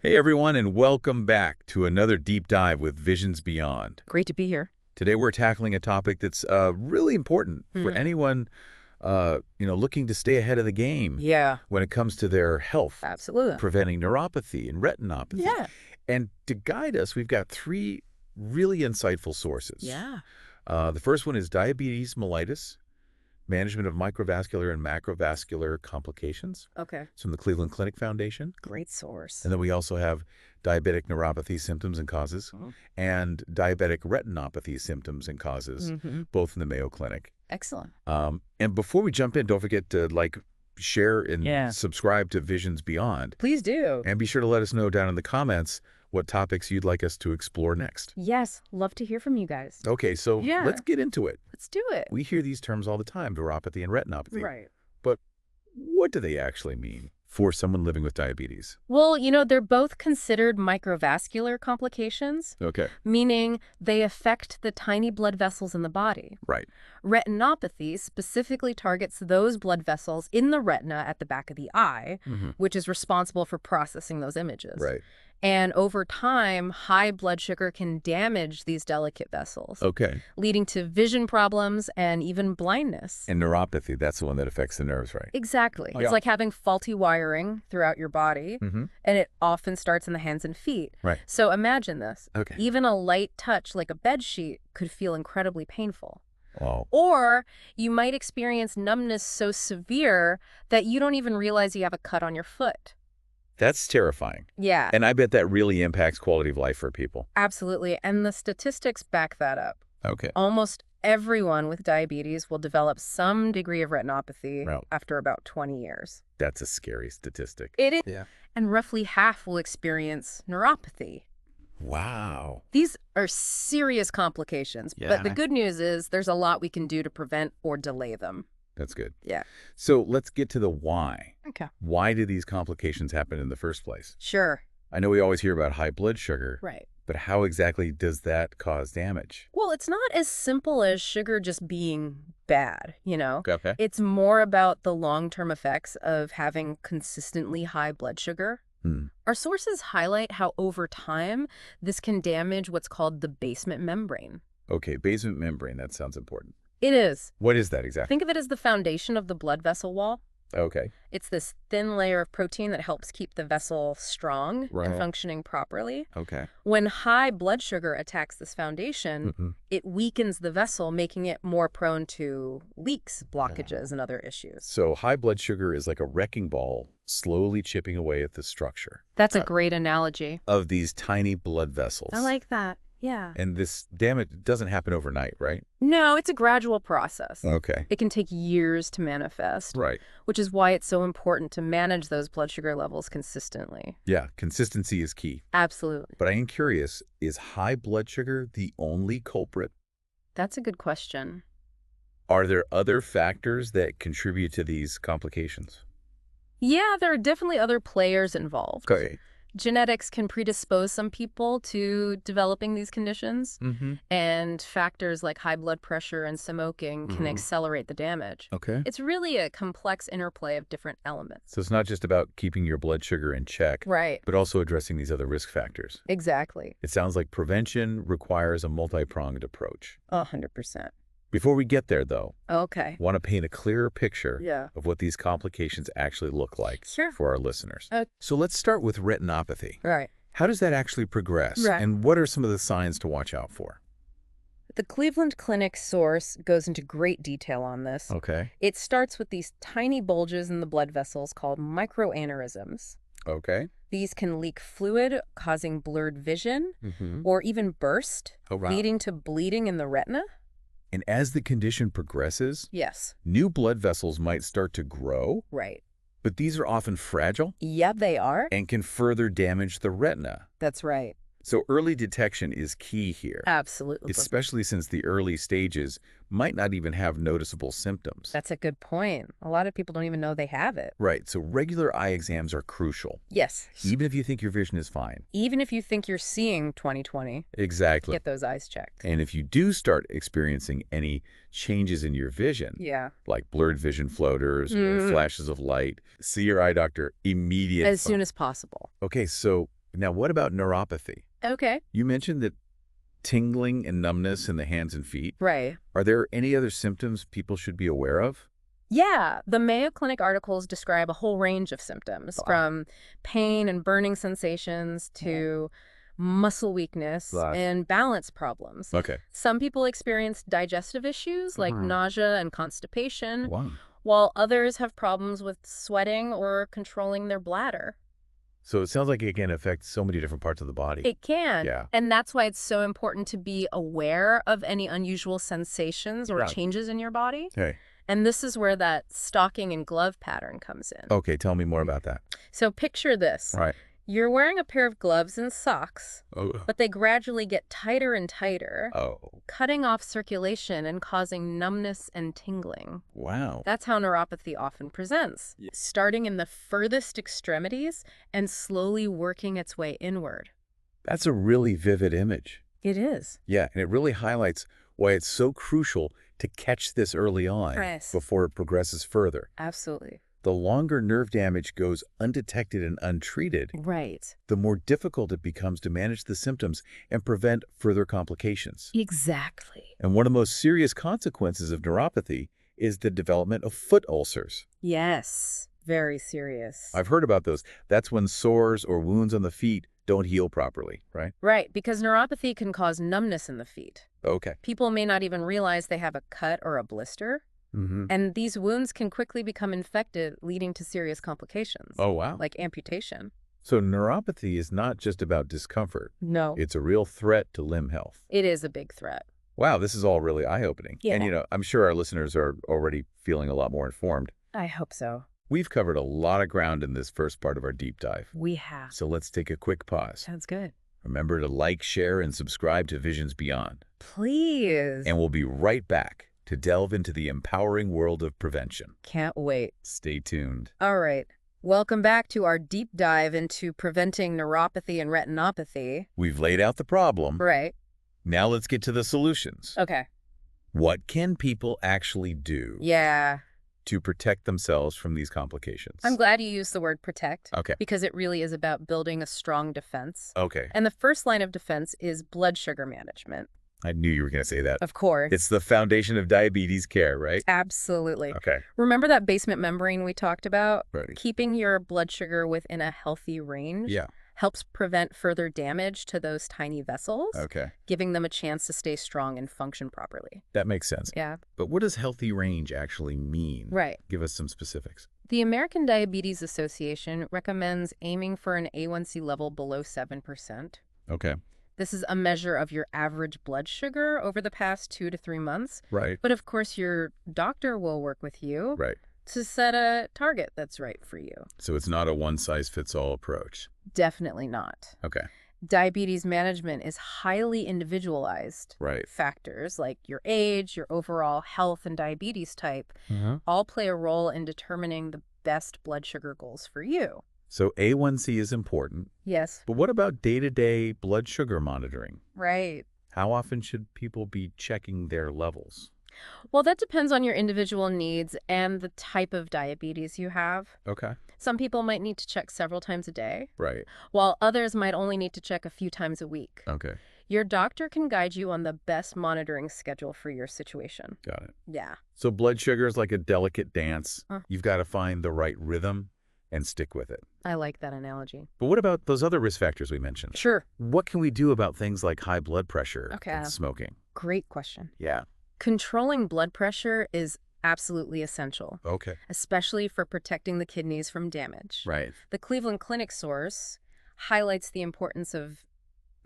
Hey everyone, and welcome back to another deep dive with Visions Beyond. Great to be here. Today we're tackling a topic that's really important for anyone looking to stay ahead of the game Yeah, when it comes to their health, absolutely. preventing neuropathy and retinopathy. Yeah. And to guide us, we've got three really insightful sources. Yeah. The first one is diabetes mellitus, management of microvascular and macrovascular complications. Okay. It's from the Cleveland Clinic Foundation. Great source. And then we also have diabetic neuropathy symptoms and causes and diabetic retinopathy symptoms and causes, both in the Mayo Clinic. Excellent. And before we jump in, don't forget to share and subscribe to Visions Beyond. Please do. And be sure to let us know down in the comments what topics you'd like us to explore next. Yes, love to hear from you guys. Okay, so let's get into it. Let's do it. We hear these terms all the time, neuropathy and retinopathy. Right. But what do they actually mean for someone living with diabetes? Well, they're both considered microvascular complications, Okay. meaning they affect the tiny blood vessels in the body. Right. Retinopathy specifically targets those blood vessels in the retina at the back of the eye, which is responsible for processing those images. Right. And over time, high blood sugar can damage these delicate vessels, Okay. leading to vision problems and even blindness. And neuropathy, that's the one that affects the nerves, right? Exactly. Oh, It's yeah. like having faulty wiring throughout your body, and it often starts in the hands and feet. Right. So imagine this. Okay. Even a light touch like a bed sheet could feel incredibly painful. Oh, Or you might experience numbness so severe that you don't even realize you have a cut on your foot. that's terrifying. Yeah, And I bet that really impacts quality of life for people. absolutely. And the statistics back that up. Okay. Almost everyone with diabetes will develop some degree of retinopathy Wow. after about 20 years. That's a scary statistic. It is. Yeah. And roughly half will experience neuropathy. Wow. These are serious complications, but the Yeah. good news is there's a lot we can do to prevent or delay them. That's good. Yeah. So let's get to the why. Okay. Why do these complications happen in the first place? Sure. I know we always hear about high blood sugar, Right. but how exactly does that cause damage? Well, it's not as simple as sugar just being bad, Okay. It's more about the long-term effects of having consistently high blood sugar. Our sources highlight how over time this can damage what's called the basement membrane. Okay, basement membrane, that sounds important. It is. What is that exactly? Think of it as the foundation of the blood vessel wall. Okay. It's this thin layer of protein that helps keep the vessel strong Right. and functioning properly. Okay. When high blood sugar attacks this foundation, it weakens the vessel, making it more prone to leaks, blockages, and other issues. So high blood sugar is like a wrecking ball slowly chipping away at the structure That's a great analogy. of these tiny blood vessels. I like that. Yeah. And this damage doesn't happen overnight, right? No, it's a gradual process. Okay. It can take years to manifest, Right. which is why it's so important to manage those blood sugar levels consistently. Yeah, consistency is key. Absolutely. But I am curious, is high blood sugar the only culprit? That's a good question. Are there other factors that contribute to these complications? Yeah, there are definitely other players involved. Okay. Genetics can predispose some people to developing these conditions, and factors like high blood pressure and smoking can accelerate the damage. Okay. It's really a complex interplay of different elements. So it's not just about keeping your blood sugar in check, Right. but also addressing these other risk factors. Exactly. It sounds like prevention requires a multi-pronged approach. 100%. Before we get there, though, Okay. I want to paint a clearer picture Yeah. of what these complications actually look like Sure. for our listeners. Uh, So let's start with retinopathy. Right. How does that actually progress? Right. And what are some of the signs to watch out for? The Cleveland Clinic source goes into great detail on this. Okay. It starts with these tiny bulges in the blood vessels called microaneurysms. Okay. These can leak fluid, causing blurred vision, Mm-hmm. or even burst, Oh, wow. leading to bleeding in the retina. And as the condition progresses, Yes. new blood vessels might start to grow, Right. but these are often fragile Yeah, they are. and can further damage the retina. That's right. So early detection is key here, Absolutely. especially since the early stages might not even have noticeable symptoms. That's a good point. A lot of people don't even know they have it. Right, so regular eye exams are crucial, Yes. even if you think your vision is fine. Even if you think you're seeing 20/20, Exactly. get those eyes checked. And if you do start experiencing any changes in your vision, Yeah. like blurred vision floaters or flashes of light, see your eye doctor immediately. As soon as possible. Okay, so Now, what about neuropathy? Okay. You mentioned that tingling and numbness in the hands and feet. Right. Are there any other symptoms people should be aware of? Yeah, the Mayo Clinic articles describe a whole range of symptoms, Wow. from pain and burning sensations to muscle weakness Gosh. and balance problems. Okay. Some people experience digestive issues like nausea and constipation, Wow. while others have problems with sweating or controlling their bladder. So it sounds like it can affect so many different parts of the body. It can. Yeah. And that's why it's so important to be aware of any unusual sensations or Yeah. changes in your body. Hey. And this is where that stocking and glove pattern comes in. Okay, tell me more about that. So picture this. Right. You're wearing a pair of gloves and socks, Oh. but they gradually get tighter and tighter, Oh. cutting off circulation and causing numbness and tingling. Wow. That's how neuropathy often presents, starting in the furthest extremities and slowly working its way inward. That's a really vivid image. It is. Yeah, and it really highlights why it's so crucial to catch this early on Yes. before it progresses further. Absolutely. The longer nerve damage goes undetected and untreated, Right. the more difficult it becomes to manage the symptoms and prevent further complications. Exactly. And one of the most serious consequences of neuropathy is the development of foot ulcers. Yes. Very serious. I've heard about those. That's when sores or wounds on the feet don't heal properly, right? Right, because neuropathy can cause numbness in the feet. Okay. People may not even realize they have a cut or a blister, Mm-hmm. and these wounds can quickly become infected, leading to serious complications, Oh, wow. like amputation. So neuropathy is not just about discomfort. No, It's a real threat to limb health. it is a big threat. Wow, this is all really eye-opening. Yeah. And, I'm sure our listeners are already feeling a lot more informed. I hope so. We've covered a lot of ground in this first part of our deep dive. We have. So let's take a quick pause. Sounds good. Remember to like, share, and subscribe to Visions Beyond. Please. And we'll be right back to delve into the empowering world of prevention. Can't wait. Stay tuned. All right. Welcome back to our deep dive into preventing neuropathy and retinopathy. We've laid out the problem. Right. Now let's get to the solutions. Okay. What can people actually do Yeah. to protect themselves from these complications? I'm glad you used the word protect. Okay. Because it really is about building a strong defense. Okay. And the first line of defense is blood sugar management. I knew you were going to say that. Of course. It's the foundation of diabetes care, right? Absolutely. Okay. Remember that basement membrane we talked about? Right. Keeping your blood sugar within a healthy range Yeah. helps prevent further damage to those tiny vessels, Okay. giving them a chance to stay strong and function properly. That makes sense. Yeah. But what does healthy range actually mean? Right. Give us some specifics. The American Diabetes Association recommends aiming for an A1C level below 7%. Okay. This is a measure of your average blood sugar over the past 2 to 3 months. Right. But of course, your doctor will work with you Right. to set a target that's right for you. So it's not a one-size-fits-all approach. Definitely not. Okay. Diabetes management is highly individualized. Right. Factors like your age, your overall health, and diabetes type Uh-huh. all play a role in determining the best blood sugar goals for you. So A1C is important, Yes. but what about day-to-day blood sugar monitoring? Right. How often should people be checking their levels? Well, that depends on your individual needs and the type of diabetes you have. Okay. Some people might need to check several times a day, Right. while others might only need to check a few times a week. Okay. Your doctor can guide you on the best monitoring schedule for your situation. Got it. Yeah. So blood sugar is like a delicate dance. Uh. You've got to find the right rhythm and stick with it. I like that analogy. But what about those other risk factors we mentioned? Sure. What can we do about things like high blood pressure Okay. and smoking? Great question. Yeah. Controlling blood pressure is absolutely essential, Okay. especially for protecting the kidneys from damage. Right. The Cleveland Clinic source highlights the importance of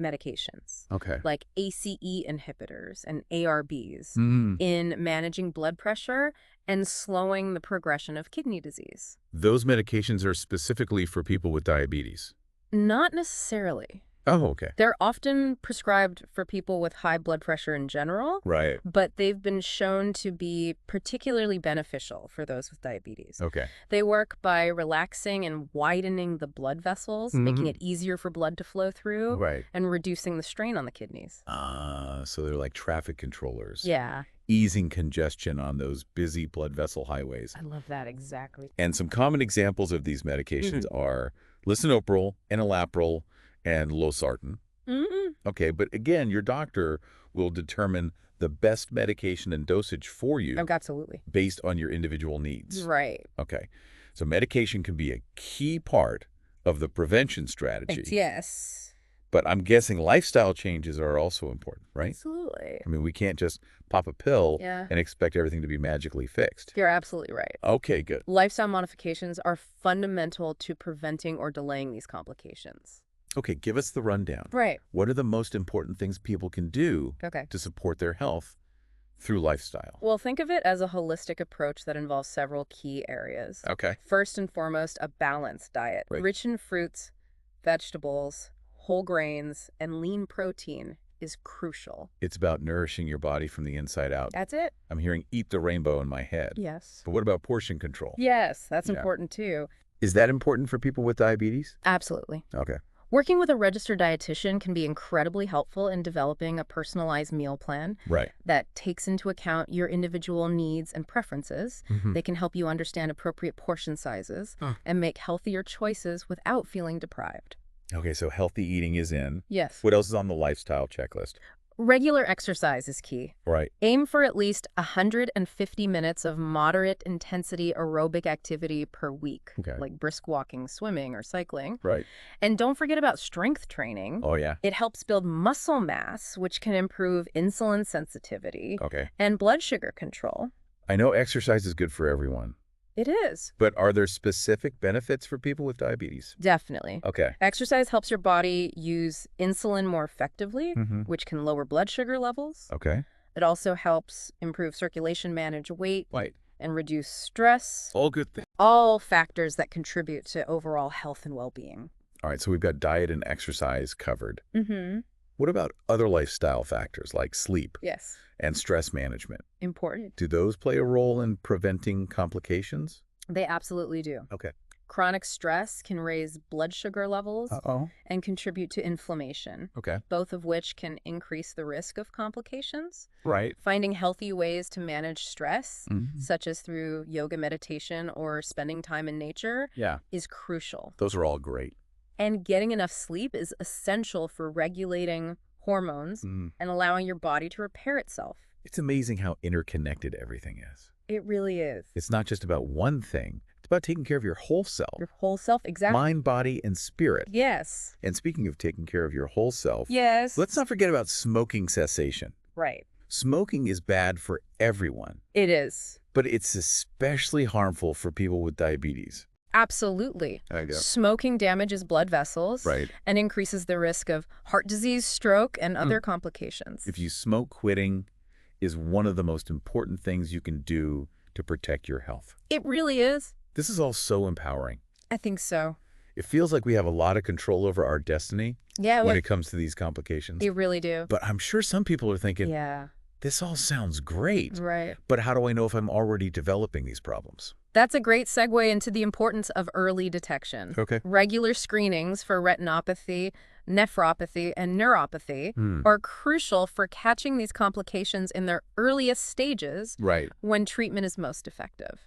medications Okay. like ACE inhibitors and ARBs Mm. in managing blood pressure and slowing the progression of kidney disease. Those medications are specifically for people with diabetes. Not necessarily. Oh, okay. They're often prescribed for people with high blood pressure in general, Right. but they've been shown to be particularly beneficial for those with diabetes. Okay. They work by relaxing and widening the blood vessels, making it easier for blood to flow through, Right. and reducing the strain on the kidneys. So they're like traffic controllers. Yeah, Easing congestion on those busy blood vessel highways. I love that exactly. And some common examples of these medications are lisinopril, enalapril, and losartan. Mm-mm. Okay, but again, your doctor will determine the best medication and dosage for Oh, you absolutely. based on your individual needs. Right. Okay, so medication can be a key part of the prevention Right, strategy, yes. but I'm guessing lifestyle changes are also important, right? Absolutely. I mean, we can't just pop a pill Yeah. and expect everything to be magically fixed. You're absolutely right. Okay, good. Lifestyle modifications are fundamental to preventing or delaying these complications. Okay, give us the rundown. Right. What are the most important things people can do Okay. to support their health through lifestyle? Well, think of it as a holistic approach that involves several key areas. Okay. First and foremost, a balanced diet, Right. rich in fruits, vegetables, whole grains, and lean protein is crucial. It's about nourishing your body from the inside out. That's it. I'm hearing eat the rainbow in my head. Yes. But what about portion control? Yes, that's Yeah. important too. Is that important for people with diabetes? Absolutely. Okay. Working with a registered dietitian can be incredibly helpful in developing a personalized meal plan Right. that takes into account your individual needs and preferences. Mhm. They can help you understand appropriate portion sizes and make healthier choices without feeling deprived. Okay, so healthy eating is in. Yes. What else is on the lifestyle checklist? Regular exercise is key. Right. Aim for at least 150 minutes of moderate intensity aerobic activity per week, Okay. like brisk walking, swimming, or cycling. Right. And don't forget about strength training. Oh, yeah. It helps build muscle mass, which can improve insulin sensitivity Okay. and blood sugar control. I know exercise is good for everyone, It is. but are there specific benefits for people with diabetes? Definitely. Okay. Exercise helps your body use insulin more effectively, Mm-hmm. which can lower blood sugar levels. Okay. It also helps improve circulation, manage weight, Right. and reduce stress. All good things. All factors that contribute to overall health and well-being. All right, so we've got diet and exercise covered. Mm-hmm. What about other lifestyle factors like sleep Yes. and stress management? Important. Do those play a role in preventing complications? They absolutely do. Okay. Chronic stress can raise blood sugar levels Uh-oh. and contribute to inflammation, Okay. both of which can increase the risk of complications. Right. Finding healthy ways to manage stress, Mhm. such as through yoga meditation or spending time in nature, Yeah. is crucial. Those are all great. And getting enough sleep is essential for regulating hormones Mm. and allowing your body to repair itself. It's amazing how interconnected everything is. It really is. It's not just about one thing. It's about taking care of your whole self. Your whole self, exactly. Mind, body, and spirit. Yes. And speaking of taking care of your whole self, Yes. let's not forget about smoking cessation. Right. Smoking is bad for everyone, It is. but it's especially harmful for people with diabetes. Absolutely. There you go. Smoking damages blood vessels Right. and increases the risk of heart disease, stroke, and other complications. If you smoke, quitting is one of the most important things you can do to protect your health. It really is. This is all so empowering. I think so. It feels like we have a lot of control over our destiny Yeah, when it comes to these complications. you really do. But I'm sure some people are thinking, Yeah, this all sounds great, right. but how do I know if I'm already developing these problems? That's a great segue into the importance of early detection. Okay. Regular screenings for retinopathy, nephropathy, and neuropathy are crucial for catching these complications in their earliest stages Right. when treatment is most effective.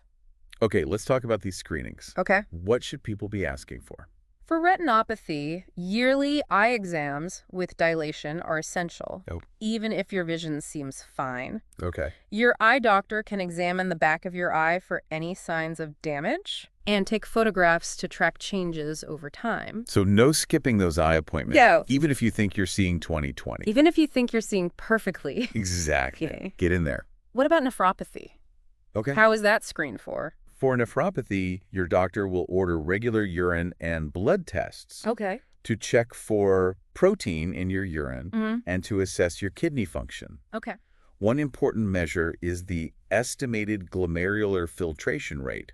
Okay, let's talk about these screenings. Okay. What should people be asking for? For retinopathy, yearly eye exams with dilation are essential, Oh. even if your vision seems fine. Okay. Your eye doctor can examine the back of your eye for any signs of damage and take photographs to track changes over time. So no skipping those eye appointments, No. even if you think you're seeing 20/20. Even if you think you're seeing perfectly. Exactly. Okay. Get in there. What about nephropathy? Okay. How is that screened for? For nephropathy, your doctor will order regular urine and blood tests Okay. to check for protein in your urine Mm-hmm. and to assess your kidney function. Okay. One important measure is the estimated glomerular filtration rate,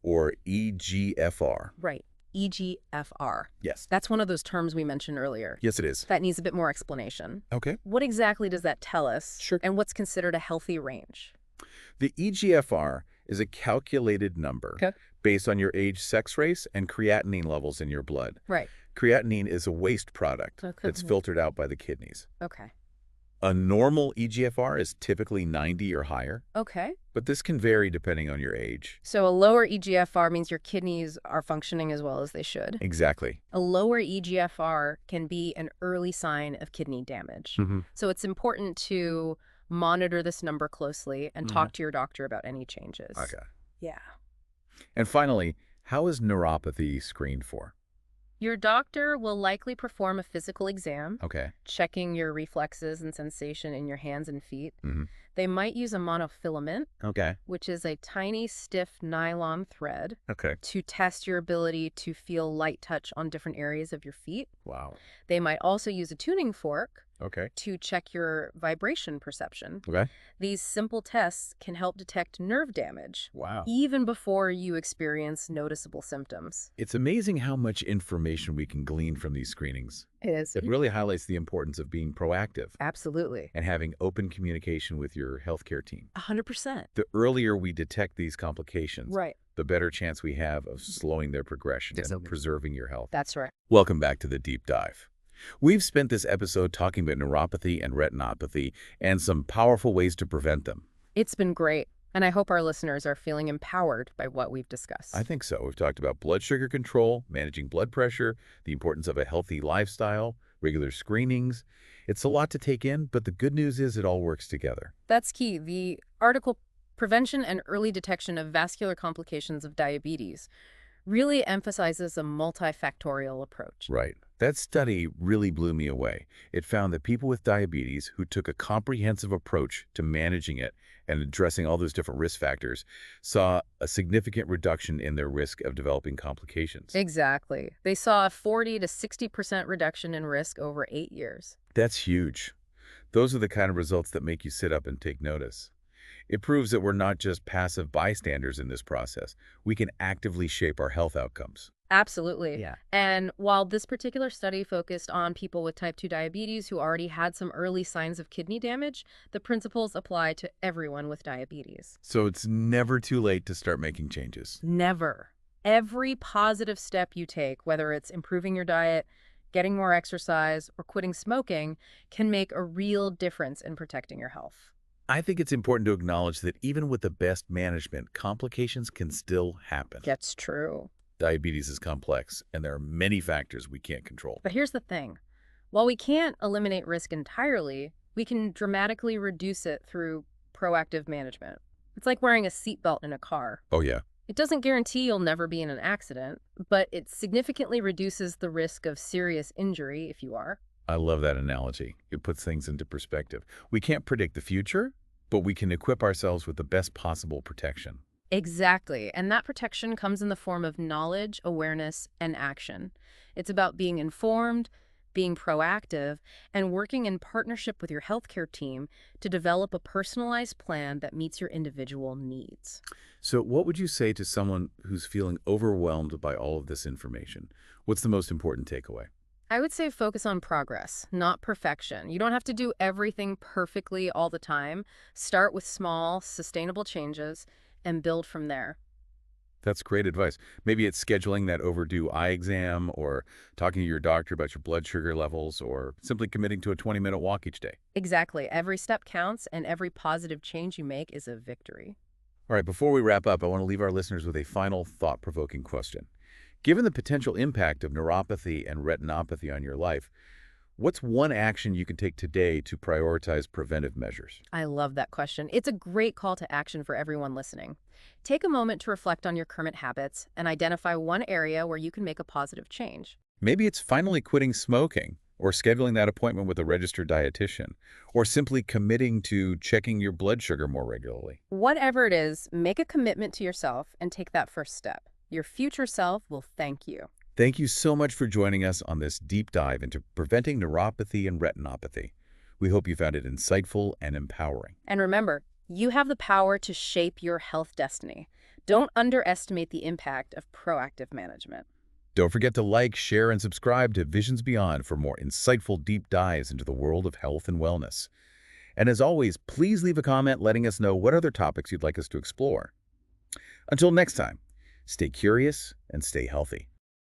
or EGFR. Right. EGFR. Yes. That's one of those terms we mentioned earlier. Yes, it is. That needs a bit more explanation. Okay. What exactly does that tell us? Sure. And what's considered a healthy range? The EGFR is a calculated number Okay. based on your age, sex, race, and creatinine levels in your blood. Right. Creatinine is a waste product Okay. that's filtered out by the kidneys. Okay. A normal eGFR is typically 90 or higher, Okay. but this can vary depending on your age. So a lower eGFR means your kidneys are functioning as well as they should. Exactly. A lower eGFR can be an early sign of kidney damage. hmm So it's important to monitor this number closely and talk to your doctor about any changes. Okay. Yeah. And finally, how is neuropathy screened for? Your doctor will likely perform a physical exam, Okay. checking your reflexes and sensation in your hands and feet. hmm They might use a monofilament, Okay. which is a tiny, stiff nylon thread, Okay. to test your ability to feel light touch on different areas of your feet. Wow. They might also use a tuning fork Okay. to check your vibration perception. Okay. These simple tests can help detect nerve damage, Wow. even before you experience noticeable symptoms. It's amazing how much information we can glean from these screenings. It is. It really highlights the importance of being proactive Absolutely. and having open communication with your healthcare team. 100%. The earlier we detect these complications, Right. the better chance we have of slowing their progression and Absolutely. preserving your health. That's right. Welcome back to the Deep Dive. We've spent this episode talking about neuropathy and retinopathy and some powerful ways to prevent them. It's been great, and I hope our listeners are feeling empowered by what we've discussed. I think so. We've talked about blood sugar control, managing blood pressure, the importance of a healthy lifestyle, regular screenings. It's a lot to take in, but the good news is it all works together. That's key. The article, Prevention and Early Detection of Vascular Complications of Diabetes, really emphasizes a multifactorial approach. Right. That study really blew me away. It found that people with diabetes who took a comprehensive approach to managing it and addressing all those different risk factors saw a significant reduction in their risk of developing complications. Exactly. They saw a 40 to 60% reduction in risk over 8 years. That's huge. Those are the kind of results that make you sit up and take notice. It proves that we're not just passive bystanders in this process. We can actively shape our health outcomes. Absolutely. Yeah. And while this particular study focused on people with type 2 diabetes who already had some early signs of kidney damage, the principles apply to everyone with diabetes. So it's never too late to start making changes. Never. Every positive step you take, whether it's improving your diet, getting more exercise, or quitting smoking, can make a real difference in protecting your health. I think it's important to acknowledge that even with the best management, complications can still happen. That's true. Diabetes is complex, and there are many factors we can't control. But here's the thing. While we can't eliminate risk entirely, we can dramatically reduce it through proactive management. It's like wearing a seatbelt in a car. Oh, yeah. It doesn't guarantee you'll never be in an accident, but it significantly reduces the risk of serious injury if you are. I love that analogy. It puts things into perspective. We can't predict the future, but we can equip ourselves with the best possible protection. Exactly. And that protection comes in the form of knowledge, awareness, and action. It's about being informed, being proactive, and working in partnership with your healthcare team to develop a personalized plan that meets your individual needs. So what would you say to someone who's feeling overwhelmed by all of this information? What's the most important takeaway? I would say focus on progress, not perfection. You don't have to do everything perfectly all the time. Start with small, sustainable changes and build from there. That's great advice. Maybe it's scheduling that overdue eye exam or talking to your doctor about your blood sugar levels or simply committing to a 20-minute walk each day. Exactly. Every step counts, and every positive change you make is a victory. All right, before we wrap up, I want to leave our listeners with a final thought-provoking question. Given the potential impact of neuropathy and retinopathy on your life, what's one action you can take today to prioritize preventive measures? I love that question. It's a great call to action for everyone listening. Take a moment to reflect on your current habits and identify one area where you can make a positive change. Maybe it's finally quitting smoking or scheduling that appointment with a registered dietitian or simply committing to checking your blood sugar more regularly. Whatever it is, make a commitment to yourself and take that first step. Your future self will thank you. Thank you so much for joining us on this deep dive into preventing neuropathy and retinopathy. We hope you found it insightful and empowering. And remember, you have the power to shape your health destiny. Don't underestimate the impact of proactive management. Don't forget to like, share, and subscribe to Visions Beyond for more insightful deep dives into the world of health and wellness. And as always, please leave a comment letting us know what other topics you'd like us to explore. Until next time, stay curious and stay healthy.